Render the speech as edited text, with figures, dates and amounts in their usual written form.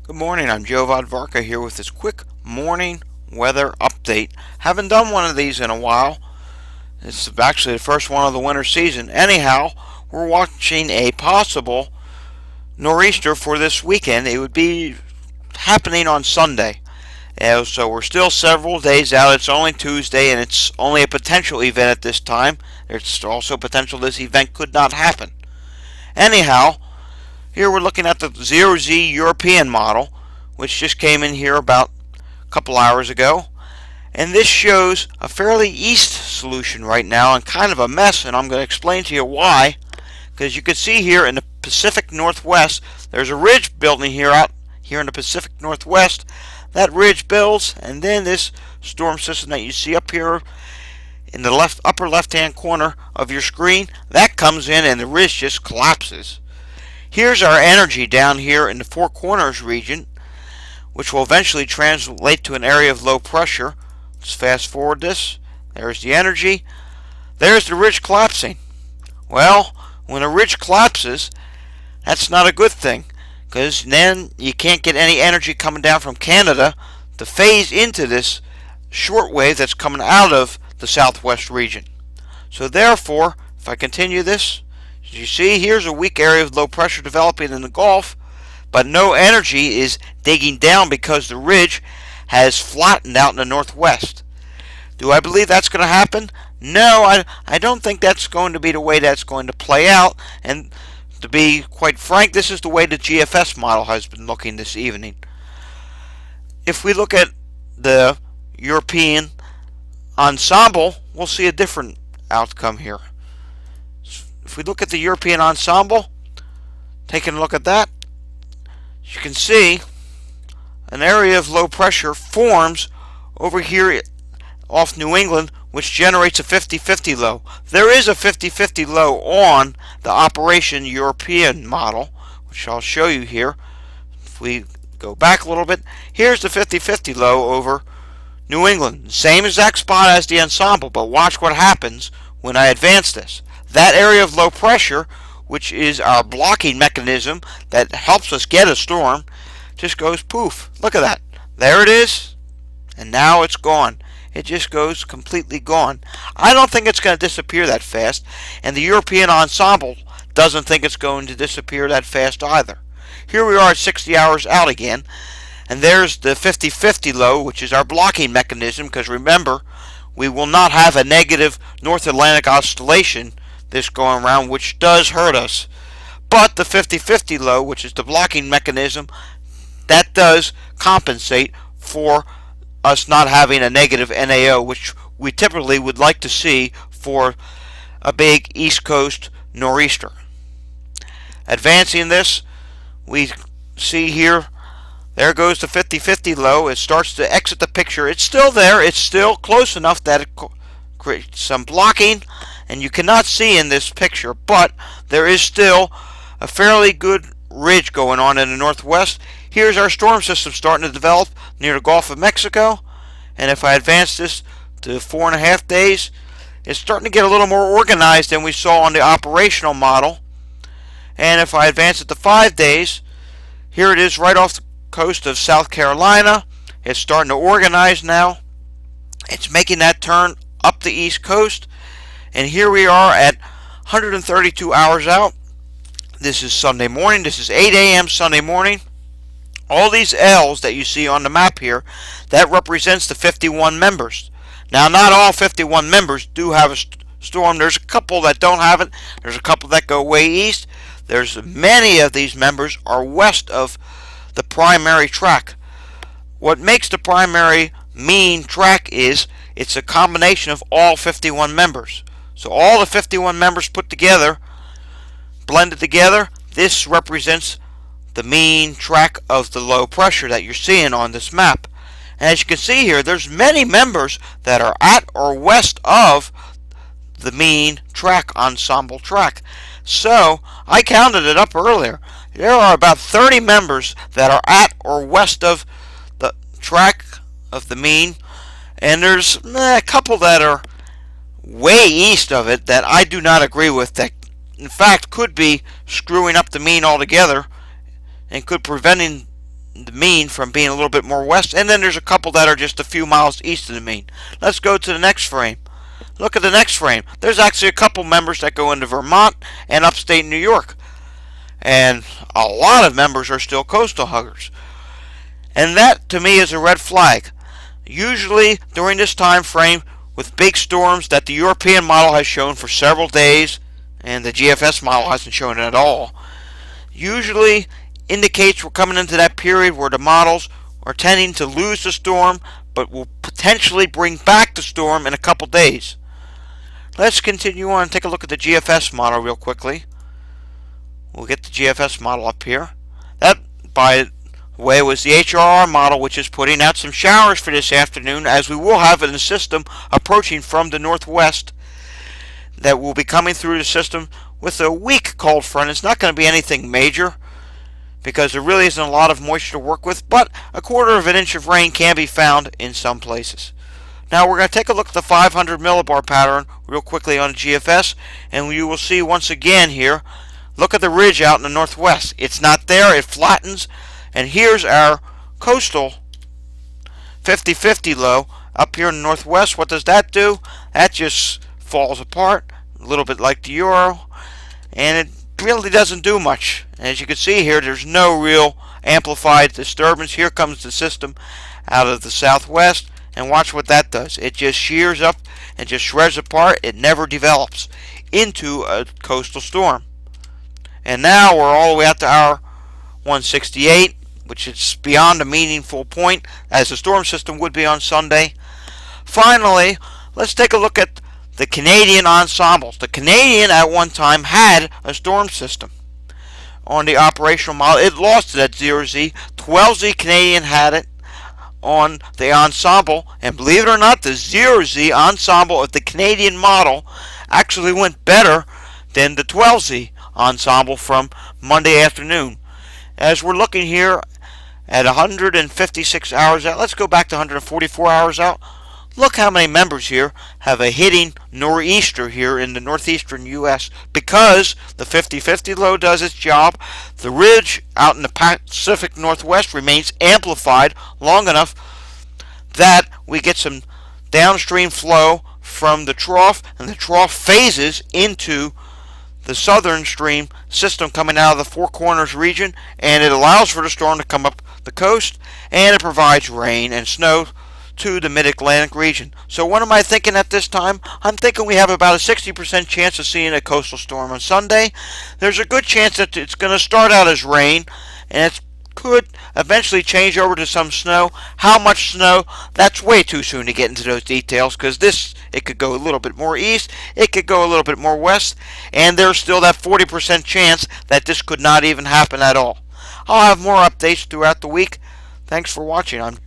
Good morning, I'm Joe Vodvarka here with this quick morning weather update. Haven't done one of these in a while. It's actually the first one of the winter season. Anyhow, we're watching a possible nor'easter for this weekend. It would be happening on Sunday. So we're still several days out. It's only Tuesday and it's only a potential event at this time. There's also potential this event could not happen. Anyhow, here we're looking at the 0Z European model, which just came in here about a couple hours ago. And this shows a fairly east solution right now and kind of a mess, and I'm going to explain to you why. Because you can see here in the Pacific Northwest, there's a ridge building here out here in the Pacific Northwest. That ridge builds, and then this storm system that you see up here in the upper left-hand corner of your screen, that comes in and the ridge just collapses. Here's our energy down here in the Four Corners region, which will eventually translate to an area of low pressure. Let's fast forward this. There's the energy. There's the ridge collapsing. Well, when a ridge collapses, that's not a good thing, because then you can't get any energy coming down from Canada to phase into this shortwave that's coming out of the southwest region. So therefore, if I continue this, as you see, here's a weak area of low pressure developing in the Gulf, but no energy is digging down because the ridge has flattened out in the northwest. Do I believe that's going to happen? No, I don't think that's going to be the way that's going to play out. And to be quite frank, this is the way the GFS model has been looking this evening. If we look at the European ensemble, we'll see a different outcome here. If we look at the European ensemble, taking a look at that, you can see an area of low pressure forms over here off New England, which generates a 50-50 low. There is a 50-50 low on the Operation European model, which I'll show you here. If we go back a little bit, here's the 50-50 low over New England. Same exact spot as the ensemble, but watch what happens when I advance this. That area of low pressure, which is our blocking mechanism that helps us get a storm, just goes poof. Look at that. There it is, and now it's gone. It just goes completely gone. I don't think it's going to disappear that fast, and the European ensemble doesn't think it's going to disappear that fast either. Here we are at 60 hours out again, and there's the 50-50 low, which is our blocking mechanism, because remember, we will not have a negative North Atlantic oscillation this going around, which does hurt us. But the 50-50 low, which is the blocking mechanism, that does compensate for us not having a negative NAO, which we typically would like to see for a big East Coast nor'easter. Advancing this, we see here, there goes the 50-50 low. It starts to exit the picture. It's still there. It's still close enough that it creates some blocking, and you cannot see in this picture, but there is still a fairly good ridge going on in the northwest. Here's our storm system starting to develop near the Gulf of Mexico, and if I advance this to 4.5 days, it's starting to get a little more organized than we saw on the operational model. And if I advance it to 5 days, here it is right off the coast of South Carolina. It's starting to organize now. It's making that turn up the East Coast, and here we are at 132 hours out. This is Sunday morning. This is 8 a.m. Sunday morning. All these L's that you see on the map here, that represents the 51 members. Now, not all 51 members do have a storm. There's a couple that don't have it. There's a couple that go way east. There's many of these members are west of the primary track. What makes the primary mean track is it's a combination of all 51 members. So all the 51 members put together, blended together, this represents the mean track of the low pressure that you're seeing on this map. And as you can see here, there's many members that are at or west of the mean track, ensemble track. So I counted it up earlier. There are about 30 members that are at or west of the track of the mean, and there's a couple that are way east of it that I do not agree with, that in fact could be screwing up the mean altogether and could preventing the mean from being a little bit more west, and then there's a couple that are just a few miles east of the mean. Let's go to the next frame. Look at the next frame. There's actually a couple members that go into Vermont and upstate New York. And a lot of members are still coastal huggers. And that, to me, is a red flag. Usually, during this time frame, with big storms that the European model has shown for several days, and the GFS model hasn't shown it at all, usually indicates we're coming into that period where the models are tending to lose the storm, but will potentially bring back the storm in a couple days. Let's continue on and take a look at the GFS model real quickly. We'll get the GFS model up here. That, by the way, was the HRR model, which is putting out some showers for this afternoon, as we will have in the system approaching from the northwest that will be coming through the system with a weak cold front. It's not going to be anything major because there really isn't a lot of moisture to work with, but a quarter of an inch of rain can be found in some places. Now we're going to take a look at the 500 millibar pattern real quickly on GFS, and you will see once again here, look at the ridge out in the northwest. It's not there, it flattens, and here's our coastal 50-50 low up here in the northwest. What does that do? That just falls apart, a little bit like the euro, and it really doesn't do much. As you can see here, there's no real amplified disturbance. Here comes the system out of the southwest, and watch what that does. It just shears up and just shreds apart. It never develops into a coastal storm. And now we're all the way out to our 168, which is beyond a meaningful point, as the storm system would be on Sunday. Finally, let's take a look at the Canadian ensembles. The Canadian at one time had a storm system on the operational model. It lost it at 0Z. 12Z Canadian had it on the ensemble, and believe it or not, the 0Z ensemble of the Canadian model actually went better than the 12Z ensemble from Monday afternoon. As we're looking here at 156 hours out, let's go back to 144 hours out. Look how many members here have a hitting nor'easter here in the northeastern U.S. because the 50-50 low does its job. The ridge out in the Pacific Northwest remains amplified long enough that we get some downstream flow from the trough, and the trough phases into the southern stream system coming out of the Four Corners region, and it allows for the storm to come up the coast, and it provides rain and snow to the mid-Atlantic region. So what am I thinking at this time? I'm thinking we have about a 60% chance of seeing a coastal storm on Sunday. There's a good chance that it's going to start out as rain, and it could eventually change over to some snow. How much snow? That's way too soon to get into those details, because it could go a little bit more east, it could go a little bit more west, and there's still that 40% chance that this could not even happen at all. I'll have more updates throughout the week. Thanks for watching. I'm